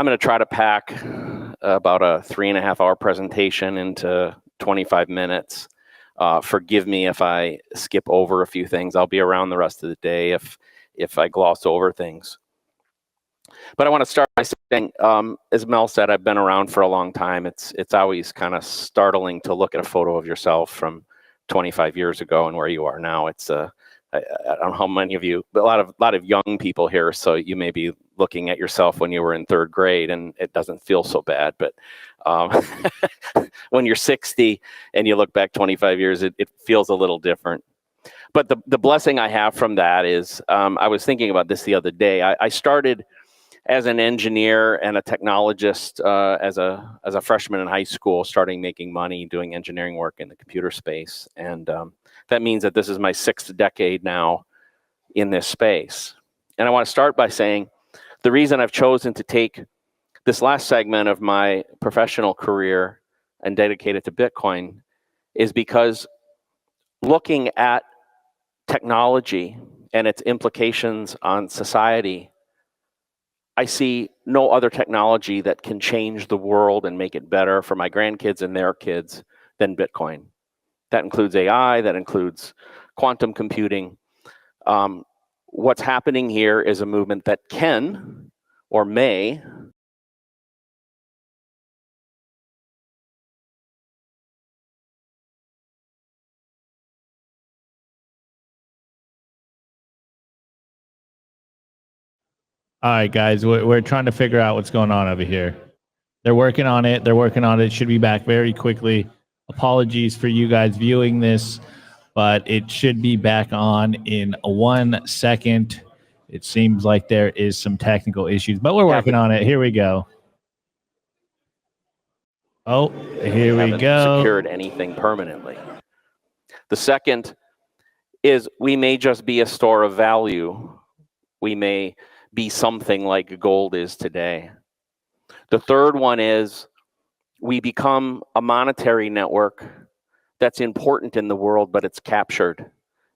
I'm going to try to pack about a 3.5-hour presentation into 25 minutes. Forgive me if I skip over a few things. I'll be around the rest of the day if I gloss over things. But I want to start by saying, as Mel said, I've been around for a long time. It's always kind of startling to look at a photo of yourself from 25 years ago and where you are now. It's I don't know how many of you, but a lot of young people here, so you may be looking at yourself when you were in 3rd grade and it doesn't feel so bad. But when you're 60 and you look back 25 years, it feels a little different. But the blessing I have from that is, I was thinking about this the other day. I started as an engineer and a technologist as a freshman in high school, starting making money doing engineering work in the computer space. And that means that this is my 6th decade now in this space. And I want to start by saying the reason I've chosen to take this last segment of my professional career and dedicate it to Bitcoin is because looking at technology and its implications on society, I see no other technology that can change the world and make it better for my grandkids and their kids than Bitcoin. That includes AI, that includes quantum computing. What's happening here is a movement that can or may All right, guys, we're trying to figure out what's going on over here. They're working on it. They're working on it. Should be back very quickly. Apologies for you guys viewing this, but it should be back on in 1 second. It seems like there is some technical issues, but we're working on it. Here we go. Oh, here we go. Secured anything permanently. The second is we may just be a store of value. We may be something like gold is today. The third one is we become a monetary network that's important in the world, but it's captured,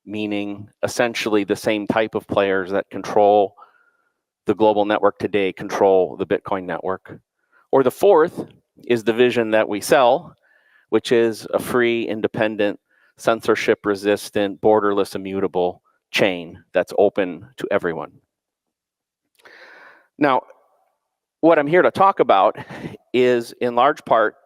meaning essentially the same type of players that control the global network today control the Bitcoin network. Or the fourth is the vision that we sell, which is a free, independent, censorship-resistant, borderless, immutable chain that's open to everyone. Now, what I'm here to talk about is, in large part,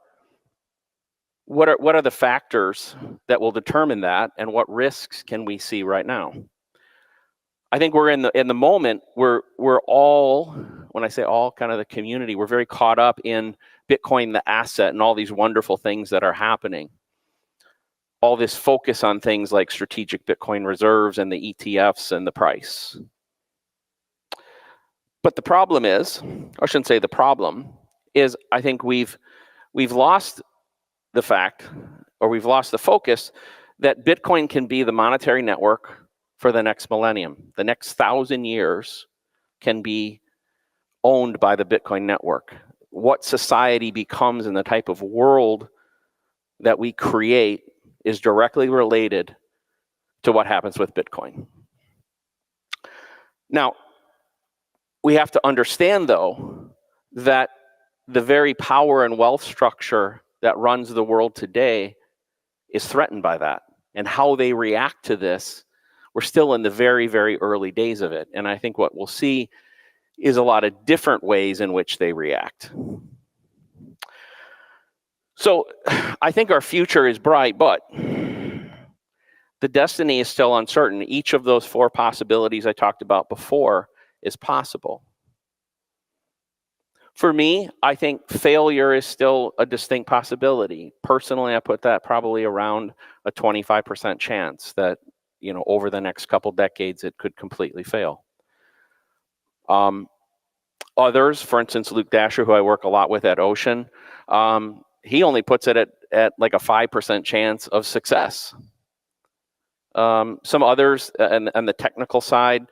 what are the factors that will determine that, and what risks can we see right now? I think we're in the moment we're all, when I say all, kind of the community, we're very caught up in Bitcoin, the asset, and all these wonderful things that are happening. All this focus on things like strategic Bitcoin reserves and the ETFs and the price. But the problem is, or I shouldn't say the problem, is I think we've lost the fact, or we've lost the focus, that Bitcoin can be the monetary network for the next millennium. The next 1,000 years can be owned by the Bitcoin network. What society becomes and the type of world that we create is directly related to what happens with Bitcoin. Now, we have to understand, though, that the very power and wealth structure that runs the world today is threatened by that. And how they react to this, we're still in the very, very early days of it. And I think what we'll see is a lot of different ways in which they react. So I think our future is bright, but the destiny is still uncertain. Each of those 4 possibilities I talked about before is possible. For me, I think failure is still a distinct possibility. Personally, I put that probably around a 25% chance that, you know, over the next couple decades, it could completely fail. Others, for instance, Luke Dasher, who I work a lot with at Ocean, he only puts it at like a 5% chance of success. Some others, and the technical side,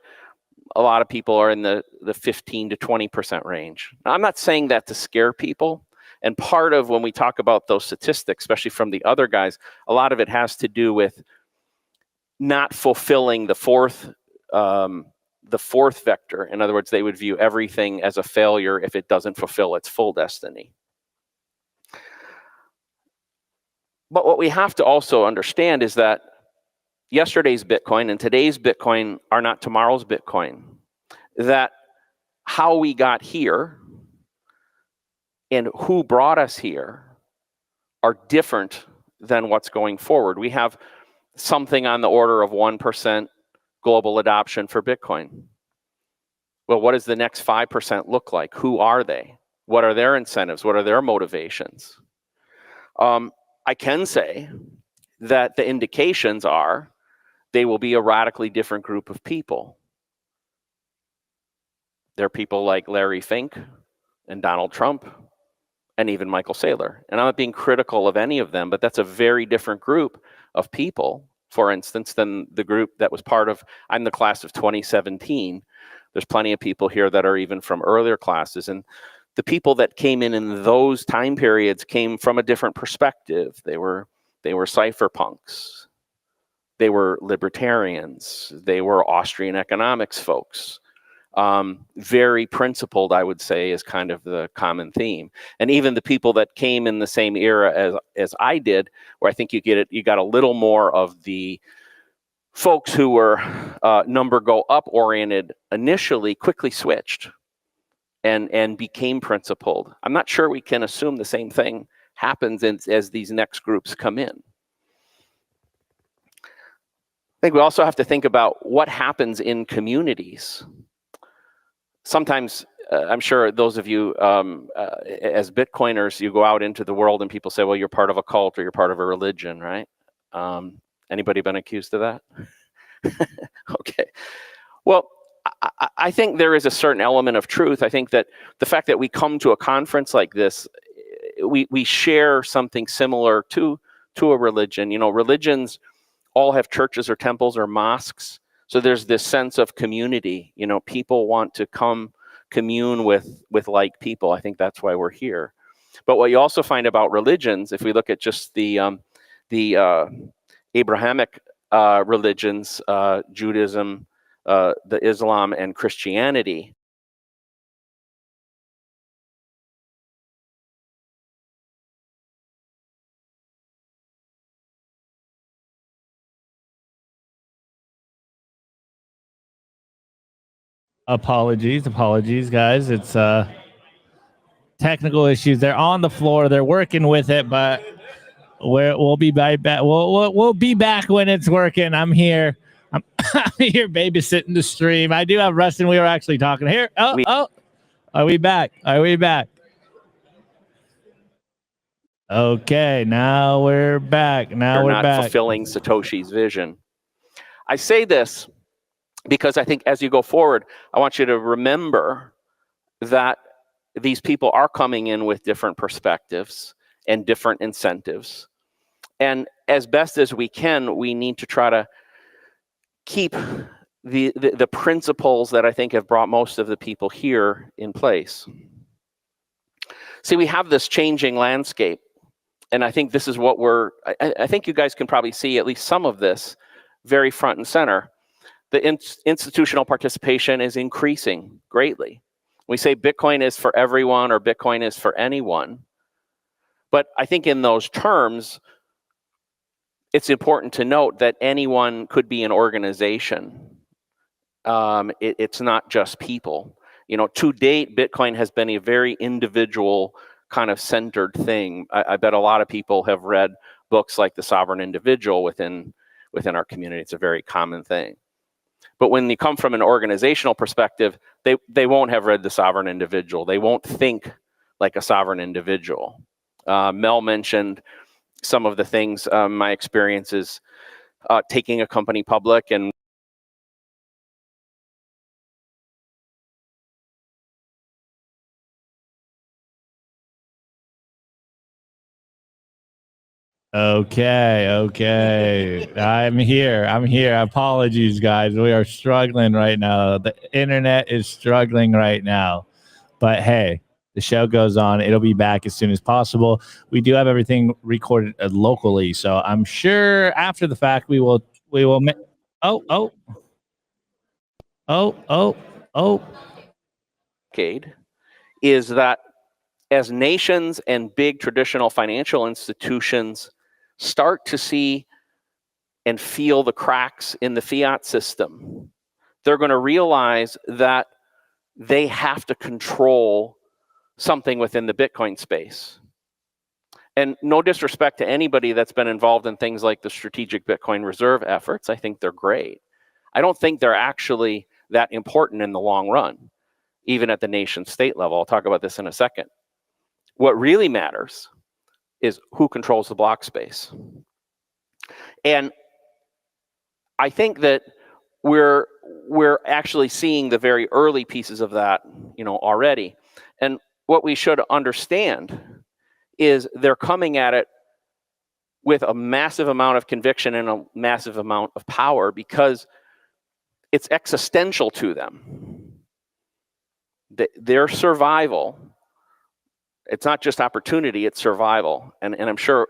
a lot of people are in the 15 to 20% range. Now, I'm not saying that to scare people. And part of when we talk about those statistics, especially from the other guys, a lot of it has to do with not fulfilling the fourth the fourth vector. In other words, they would view everything as a failure if it doesn't fulfill its full destiny. But what we have to also understand is that yesterday's Bitcoin and today's Bitcoin are not tomorrow's Bitcoin. That how we got here and who brought us here are different than what's going forward. We have something on the order of 1% global adoption for Bitcoin. Well, what does the next 5% look like? Who are they? What are their incentives? What are their motivations? I can say that the indications are they will be a radically different group of people. They're people like Larry Fink and Donald Trump and even Michael Saylor. And I'm not being critical of any of them, but that's a very different group of people, for instance, than the group that was part of, I'm the class of 2017. There's plenty of people here that are even from earlier classes. And the people that came in those time periods came from a different perspective. They were cypherpunks. They were libertarians. They were Austrian economics folks. Very principled, I would say, is kind of the common theme. And even the people that came in the same era as I did, where I think you got a little more of the folks who were number go up oriented initially, quickly switched and became principled. I'm not sure we can assume the same thing happens as these next groups come in. I think we also have to think about what happens in communities. Sometimes, I'm sure those of you as Bitcoiners, you go out into the world and people say, well, you're part of a cult or you're part of a religion, right? Anybody been accused of that? Okay. Well, I think there is a certain element of truth. I think that the fact that we come to a conference like this, we share something similar to a religion. You know, religions all have churches or temples or mosques. So there's this sense of community. You know, people want to come commune with like people. I think that's why we're here. But what you also find about religions, if we look at just the Abrahamic religions, Judaism, the Islam, and Christianity, Apologies, guys. It's technical issues. They're on the floor. They're working with it, but we'll be back. We'll be back when it's working. I'm here. I'm here babysitting the stream. I do have Rustin. We were actually talking here. Are we back? Okay, now we're back. We're not fulfilling Satoshi's vision. I say this because I think as you go forward, I want you to remember that these people are coming in with different perspectives and different incentives. And as best as we can, we need to try to keep the principles that I think have brought most of the people here in place. See, we have this changing landscape. And I think this is what I think you guys can probably see at least some of this very front and center. The institutional participation is increasing greatly. We say Bitcoin is for everyone or Bitcoin is for anyone. But I think in those terms, it's important to note that anyone could be an organization. It's not just people. You know, to date, Bitcoin has been a very individual kind of centered thing. I bet a lot of people have read books like The Sovereign Individual within our community. It's a very common thing. But when you come from an organizational perspective, they won't have read The Sovereign Individual. They won't think like a sovereign individual. Mel mentioned some of the things, my experiences taking a company public and Okay. I'm here. Apologies, guys. We are struggling right now. The internet is struggling right now. But hey, the show goes on. It'll be back as soon as possible. We do have everything recorded locally, so I'm sure after the fact we will. Oh. decade is that as nations and big traditional financial institutions start to see and feel the cracks in the fiat system, they're going to realize that they have to control something within the Bitcoin space. And no disrespect to anybody that's been involved in things like the strategic Bitcoin reserve efforts. I think they're great. I don't think they're actually that important in the long run, even at the nation state level. I'll talk about this in a second. What really matters is who controls the block space. And I think that we're actually seeing the very early pieces of that, already. And what we should understand is they're coming at it with a massive amount of conviction and a massive amount of power because it's existential to them. Their survival, it's not just opportunity, it's survival. And I'm sure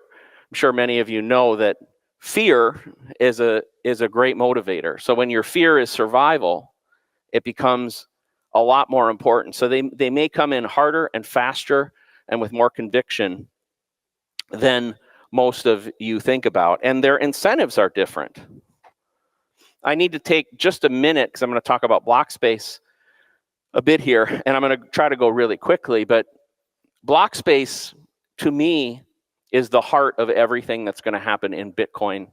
many of you know that fear is a great motivator. So when your fear is survival, it becomes a lot more important. So they may come in harder and faster and with more conviction than most of you think about. And their incentives are different. I need to take just a minute because I'm going to talk about block space a bit here, and I'm going to try to go really quickly. But block space, to me, is the heart of everything that's going to happen in Bitcoin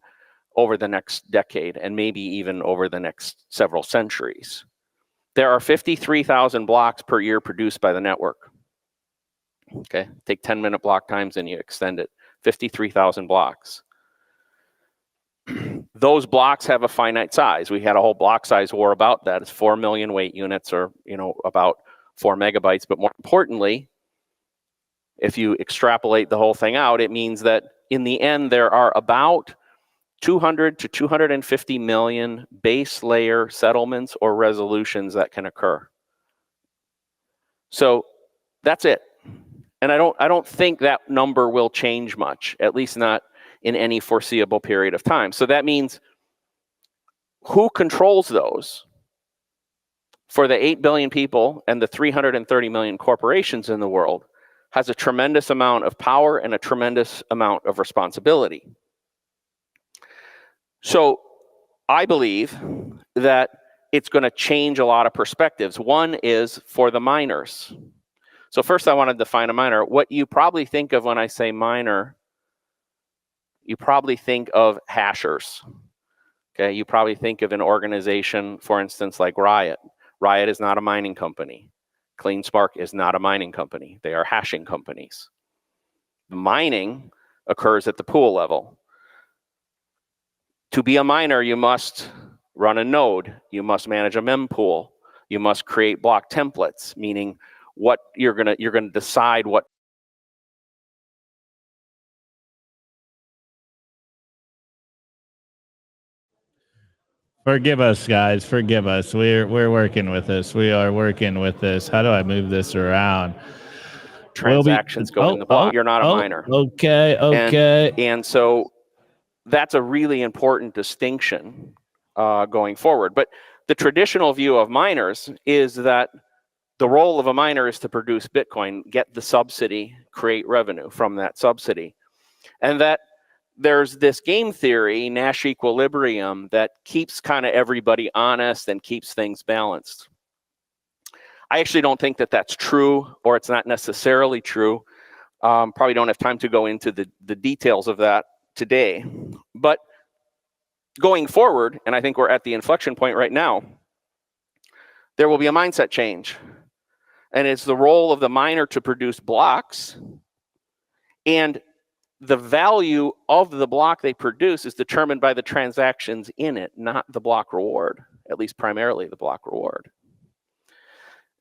over the next decade and maybe even over the next several centuries. There are 53,000 blocks per year produced by the network. Okay, take 10-minute block times and you extend it. 53,000 blocks. Those blocks have a finite size. We had a whole block size war about that. It's 4 million weight units, or about 4 megabytes. But more importantly, if you extrapolate the whole thing out, it means that in the end there are about 200 to 250 million base layer settlements or resolutions that can occur. So that's it. And I don't think that number will change much, at least not in any foreseeable period of time. So that means who controls those? For the 8 billion people and the 330 million corporations in the world has a tremendous amount of power and a tremendous amount of responsibility. So I believe that it's going to change a lot of perspectives. One is for the miners. So first I want to define a miner. What you probably think of when I say miner, you probably think of hashers. Okay, you probably think of an organization, for instance, like Riot. Riot is not a mining company. CleanSpark is not a mining company. They are hashing companies. Mining occurs at the pool level. To be a miner, you must run a node. You must manage a mempool. You must create block templates, meaning what you're gonna decide what. Forgive us, guys. Forgive us. We're working with this. We are working with this. How do I move this around? Transactions go in the block. You're not a miner. Okay. And so that's a really important distinction going forward. But the traditional view of miners is that the role of a miner is to produce Bitcoin, get the subsidy, create revenue from that subsidy. And that there's this game theory, Nash equilibrium, that keeps kind of everybody honest and keeps things balanced. I actually don't think that that's true, or it's not necessarily true. Probably don't have time to go into the details of that today. But going forward, and I think we're at the inflection point right now, there will be a mindset change. And it's the role of the miner to produce blocks, and the value of the block they produce is determined by the transactions in it, not the block reward, at least primarily the block reward.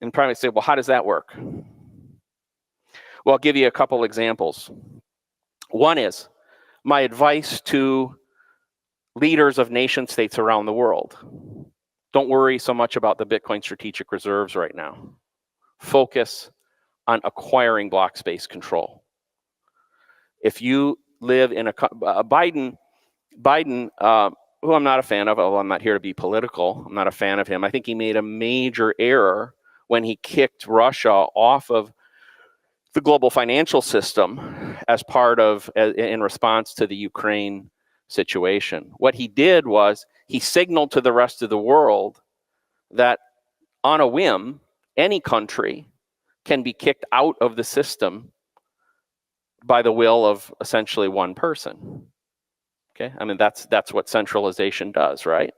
And probably say, well, how does that work? Well, I'll give you a couple examples. One is my advice to leaders of nation states around the world. Don't worry so much about the Bitcoin strategic reserves right now. Focus on acquiring block space control. If you live in Biden who I'm not a fan of, although I'm not here to be political, I'm not a fan of him. I think he made a major error when he kicked Russia off of the global financial system as part of, in response to the Ukraine situation. What he did was he signaled to the rest of the world that on a whim, any country can be kicked out of the system by the will of essentially one person. Okay, I mean, that's what centralization does, right?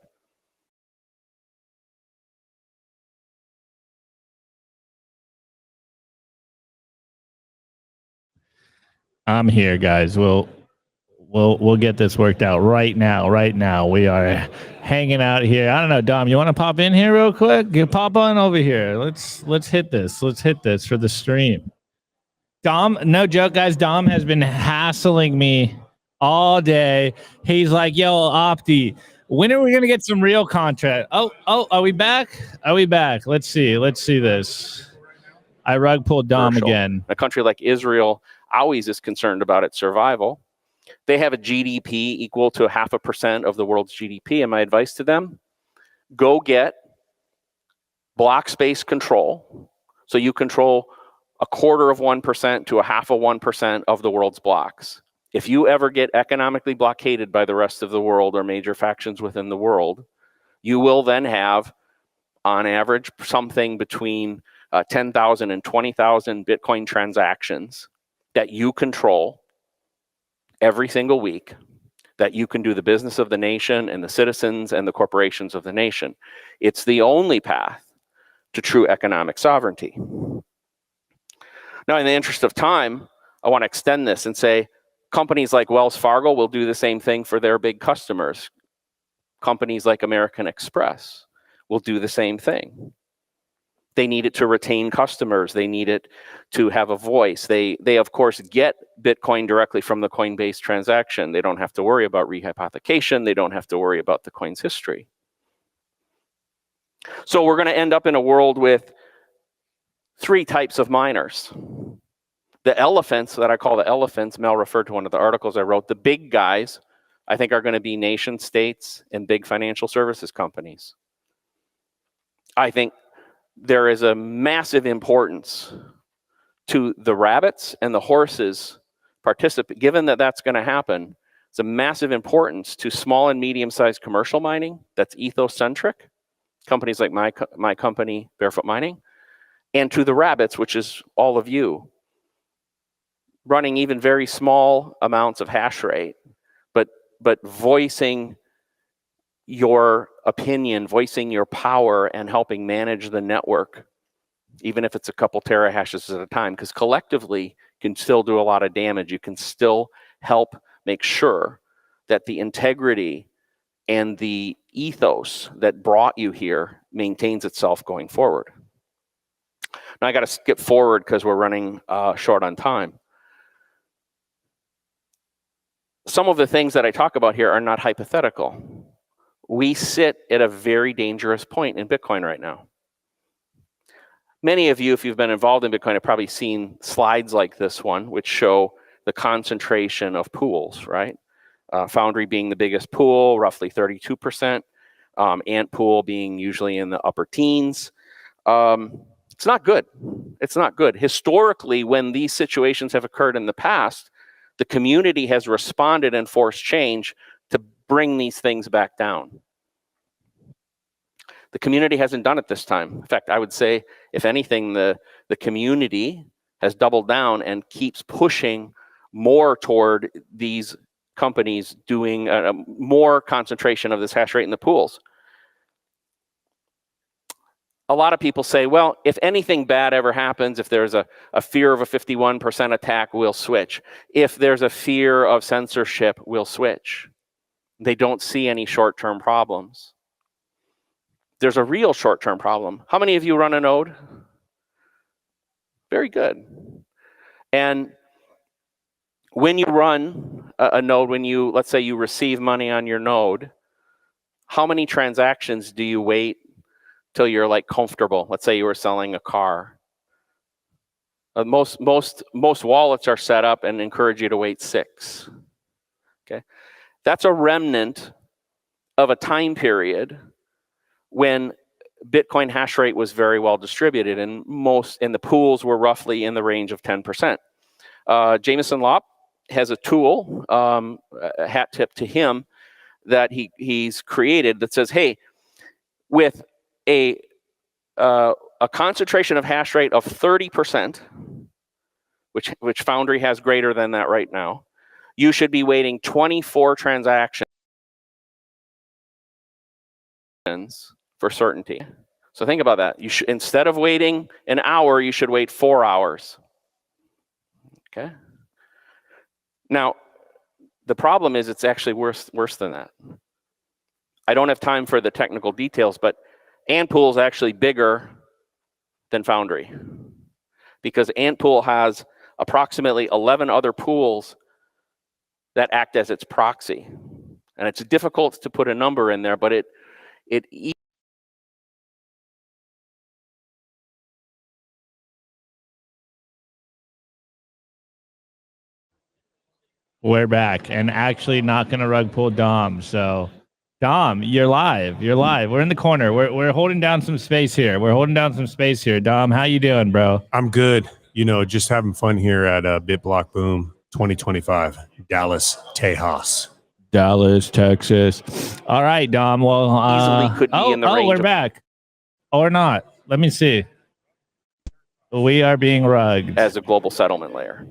I'm here, guys. We'll get this worked out right now. Right now, we are hanging out here. I don't know, Dom. You want to pop in here real quick? Pop on over here. Let's hit this. Let's hit this for the stream. Dom, no joke, guys. Dom has been hassling me all day. He's like, "Yo, Opti, when are we gonna get some real content?" Oh, are we back? Are we back? Let's see. Let's see this. I rug pulled Dom again. A country like Israel always is concerned about its survival. They have a GDP equal to 0.5% of the world's GDP. And my advice to them, go get block space control. So you control 0.25% to 0.5% of the world's blocks. If you ever get economically blockaded by the rest of the world or major factions within the world, you will then have, on average, something between 10,000 and 20,000 Bitcoin transactions that you control every single week, that you can do the business of the nation and the citizens and the corporations of the nation. It's the only path to true economic sovereignty. Now, in the interest of time, I want to extend this and say companies like Wells Fargo will do the same thing for their big customers. Companies like American Express will do the same thing. They need it to retain customers. They need it to have a voice. They of course, get Bitcoin directly from the Coinbase transaction. They don't have to worry about rehypothecation. They don't have to worry about the coin's history. So we're going to end up in a world with three types of miners. The elephants, that I call the elephants, Mel referred to one of the articles I wrote, the big guys, I think are going to be nation states and big financial services companies. I think there is a massive importance to the rabbits and the horses given that that's going to happen. It's a massive importance to small and medium-sized commercial mining that's ethos-centric, companies like my company, Barefoot Mining, and to the rabbits, which is all of you, running even very small amounts of hash rate, but voicing your opinion, voicing your power, and helping manage the network, even if it's a couple terahashes at a time, because collectively you can still do a lot of damage. You can still help make sure that the integrity and the ethos that brought you here maintains itself going forward. Now I got to skip forward because we're running short on time. Some of the things that I talk about here are not hypothetical. We sit at a very dangerous point in Bitcoin right now. Many of you, if you've been involved in Bitcoin, have probably seen slides like this one, which show the concentration of pools, right? Foundry being the biggest pool, roughly 32%. Ant pool being usually in the upper teens. It's not good. It's not good. Historically, when these situations have occurred in the past, the community has responded and forced change to bring these things back down. The community hasn't done it this time. In fact, I would say, if anything, the community has doubled down and keeps pushing more toward these companies doing more concentration of this hash rate in the pools. A lot of people say, well, if anything bad ever happens, if there's a fear of a 51% attack, we'll switch. If there's a fear of censorship, we'll switch. They don't see any short-term problems. There's a real short-term problem. How many of you run a node? Very good. And when you run a node, let's say you receive money on your node, how many transactions do you wait till you're like comfortable? Let's say you were selling a car. Most wallets are set up and encourage you to wait 6. Okay, that's a remnant of a time period when Bitcoin hash rate was very well distributed, and the pools were roughly in the range of 10%. Jameson Lopp has a tool, a hat tip to him, that he's created that says, hey, with a concentration of hash rate of 30%, which Foundry has greater than that right now, you should be waiting 24 transactions for certainty. So think about that. Instead of waiting an hour, you should wait 4 hours. Okay. Now, the problem is it's actually worse than that. I don't have time for the technical details, but Antpool is actually bigger than Foundry, because Antpool has approximately 11 other pools that act as its proxy. And it's difficult to put a number in there, but We're back, and actually not going to rug pull Dom. So, Dom, you're live. You're live. We're in the corner. We're holding down some space here. Dom, how you doing, bro? I'm good. Just having fun here at BitBlockBoom 2025, Dallas, Texas. Dallas, Texas. All right, Dom. Well, easily could be in the range. We're back. Or not. Let me see. We are being rugged as a global settlement layer.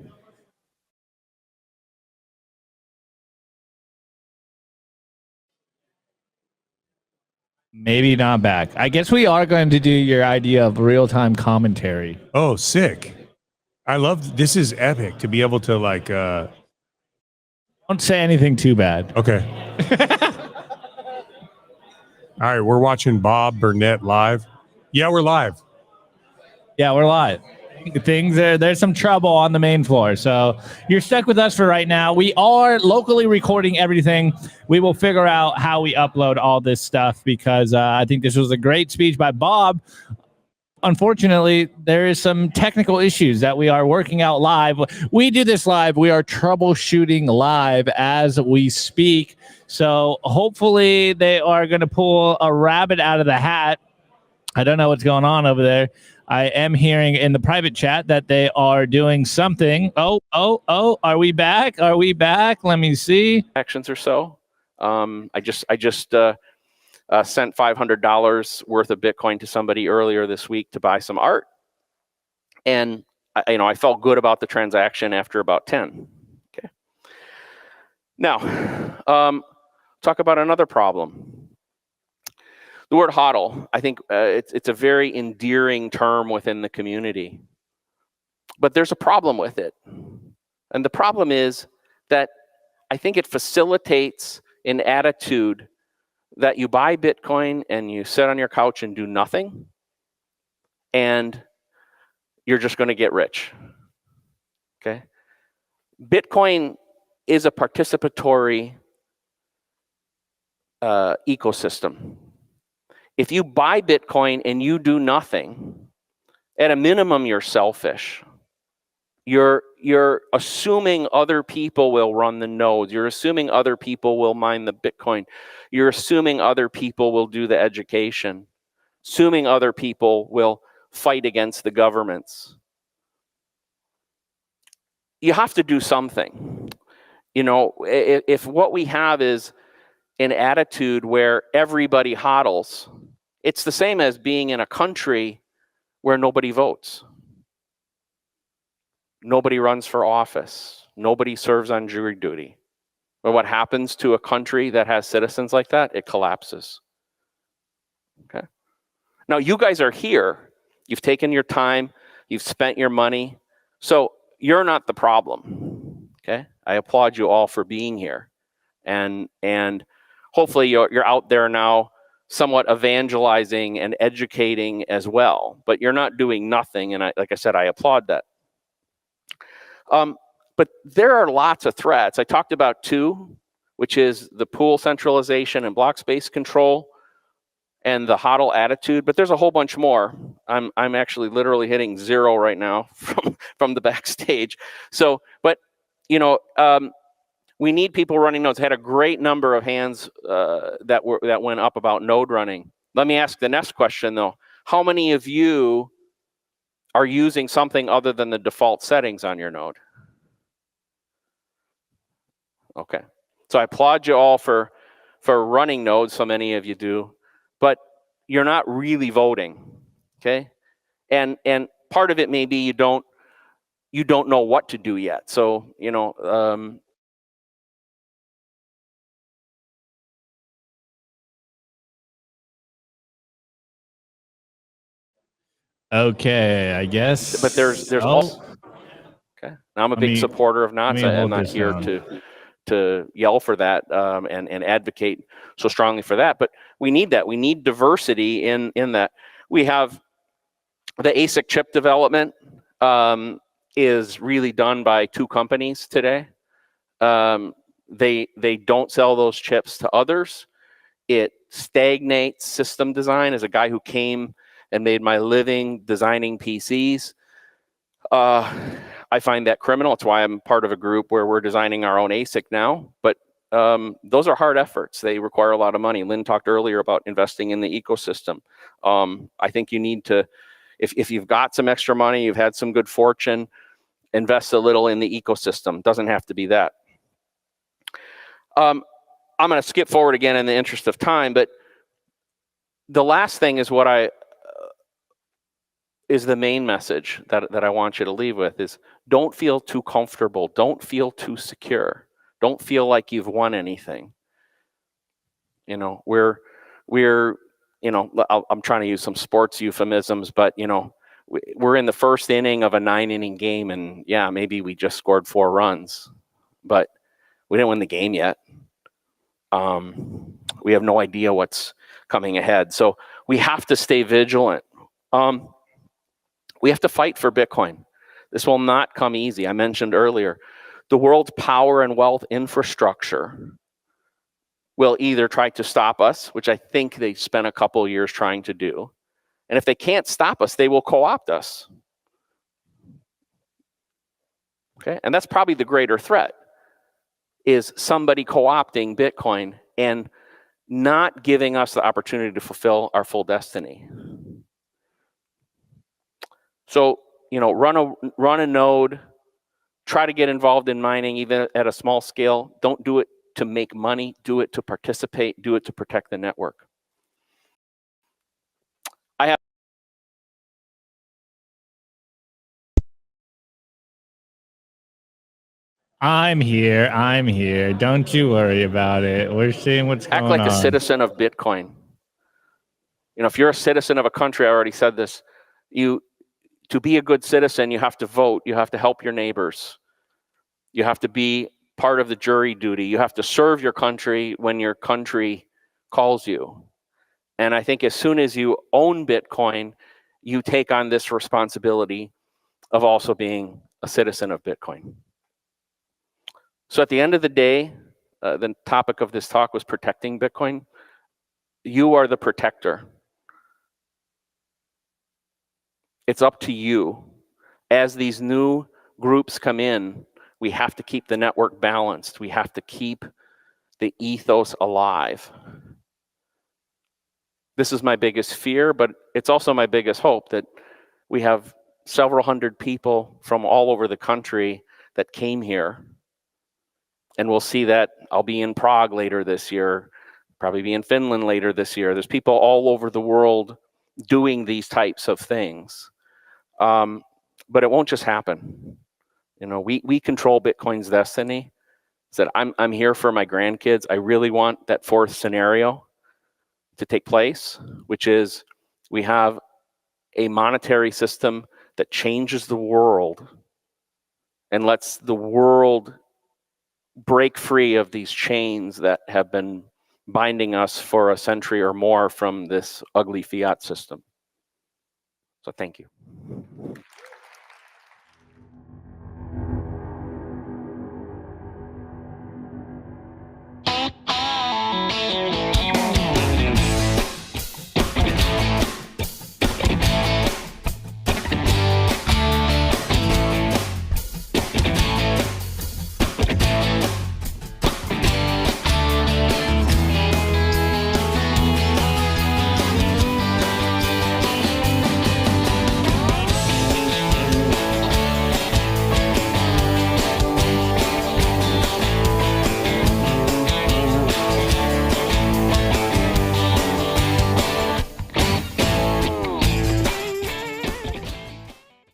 Maybe not back. I guess we are going to do your idea of real-time commentary. Oh, sick. I love this. Is epic to be able to Don't say anything too bad. Okay. All right, we're watching Bob Burnett live. Yeah, we're live. Yeah, we're live. There's some trouble on the main floor, so you're stuck with us for right now. We are locally recording everything. We will figure out how we upload all this stuff, because I think this was a great speech by Bob. Unfortunately, there is some technical issues that we are working out live. We do this live. We are troubleshooting live as we speak. So hopefully they are going to pull a rabbit out of the hat. I don't know what's going on over there. I am hearing in the private chat that they are doing something. Oh, are we back? Let me see. Actions or so. I just sent $500 worth of Bitcoin to somebody earlier this week to buy some art. And I felt good about the transaction after about 10. Okay. Now, talk about another problem. The word hodl, I think it's a very endearing term within the community. But there's a problem with it. And the problem is that I think it facilitates an attitude that you buy Bitcoin and you sit on your couch and do nothing, and you're just going to get rich. Okay? Bitcoin is a participatory ecosystem. If you buy Bitcoin and you do nothing, at a minimum, you're selfish. You're assuming other people will run the nodes. You're assuming other people will mine the Bitcoin. You're assuming other people will do the education. Assuming other people will fight against the governments. You have to do something. If what we have is an attitude where everybody hodls, it's the same as being in a country where nobody votes. Nobody runs for office. Nobody serves on jury duty. But what happens to a country that has citizens like that? It collapses. Okay. Now, you guys are here. You've taken your time. You've spent your money. So you're not the problem. Okay. I applaud you all for being here. And hopefully you're out there now somewhat evangelizing and educating as well. But you're not doing nothing. And like I said, I applaud that. But there are lots of threats. I talked about two, which is the pool centralization and block space control and the hodl attitude, but there's a whole bunch more. I'm actually literally hitting 0 right now from the backstage. So, but We need people running nodes. Had a great number of hands that went up about node running. Let me ask the next question though. How many of you are using something other than the default settings on your node? Okay. So I applaud you all for running nodes, so many of you do, but you're not really voting. Okay? And part of it may be you don't know what to do yet. So, you know, Okay, I guess. but there's also, okay. Now I'm a big supporter of NOTs. I'm not here to yell for that and advocate so strongly for that, but we need that. We need diversity in that. We have the ASIC chip development is really done by 2 companies today. They don't sell those chips to others. It stagnates system design. As a guy who came and made my living designing PCs, I find that criminal. It's why I'm part of a group where we're designing our own ASIC now. But those are hard efforts. They require a lot of money. Lynn talked earlier about investing in the ecosystem. I think you need to, if you've got some extra money, you've had some good fortune, invest a little in the ecosystem. Doesn't have to be that. I'm going to skip forward again in the interest of time, but the last thing is what is the main message that I want you to leave with is don't feel too comfortable. Don't feel too secure. Don't feel like you've won anything. You know, we're you know, I'm trying to use some sports euphemisms, but you know, we're in the first inning of a 9-inning game, and yeah, maybe we just scored 4 runs, but we didn't win the game yet. We have no idea what's coming ahead. So we have to stay vigilant. We have to fight for Bitcoin. This will not come easy. I mentioned earlier, the world's power and wealth infrastructure will either try to stop us, which I think they spent a couple of years trying to do. And if they can't stop us, they will co-opt us. Okay, and that's probably the greater threat, is somebody co-opting Bitcoin and not giving us the opportunity to fulfill our full destiny. So, you know, run a node, try to get involved in mining even at a small scale. Don't do it to make money, do it to participate, do it to protect the network. I'm here. Don't you worry about it. We're seeing what's going on. Act like a citizen of Bitcoin. You know, if you're a citizen of a country, I already said this, to be a good citizen, you have to vote, you have to help your neighbors. You have to be part of the jury duty. You have to serve your country when your country calls you. And I think as soon as you own Bitcoin, you take on this responsibility of also being a citizen of Bitcoin. So at the end of the day, the topic of this talk was protecting Bitcoin. You are the protector. It's up to you. As these new groups come in, we have to keep the network balanced. We have to keep the ethos alive. This is my biggest fear, but it's also my biggest hope that we have several hundred people from all over the country that came here. And we'll see that I'll be in Prague later this year, probably be in Finland later this year. There's people all over the world doing these types of things. But it won't just happen. You know, we control Bitcoin's destiny. Said I'm here for my grandkids. I really want that 4th scenario to take place, which is we have a monetary system that changes the world and lets the world break free of these chains that have been binding us for a century or more from this ugly fiat system. So thank you.